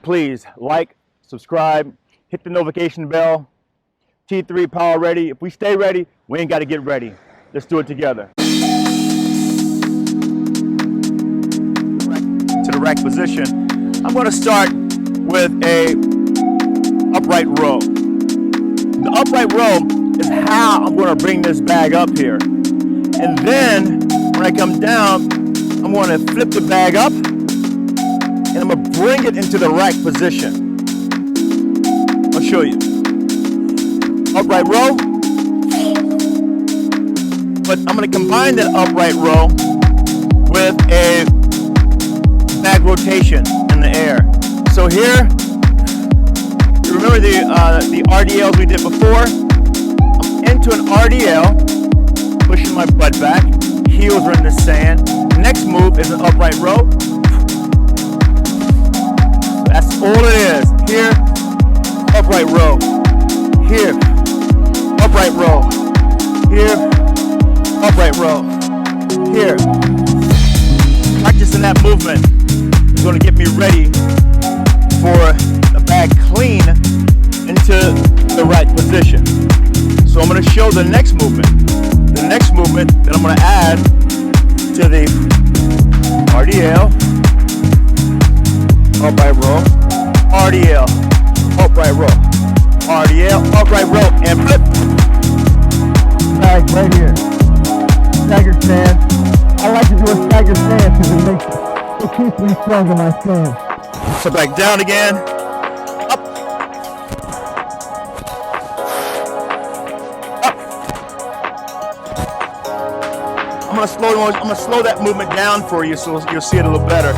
please like, subscribe, hit the notification bell. T3 Power Ready. If we stay ready, we ain't got to get ready. Let's do it together. To the rack position. I'm going to start with a upright row. The upright row is how I'm going to bring this bag up here. And then when I come down, I'm going to flip the bag up and I'm going to bring it into the rack position. I'll show you. Upright row, but I'm going to combine that upright row with a bag rotation in the air. So here, you remember the RDLs we did before? I'm into an RDL, pushing my butt back, heels are in the sand. Next move is an upright row. So that's all it is. Here, upright row. Here, upright row. Here, upright row. Here. Practicing that movement is going to get me ready for the bag clean into the right position. So I'm going to show the next movement. The next movement that I'm going to add to the RDL, upright row, RDL, upright row, RDL, upright row, and flip. Bag right here. Stagger stand. I like to do a stagger stand because it keeps me strong in my stand. So back down again. Up. Up. I'm gonna slow that movement down for you so you'll see it a little better.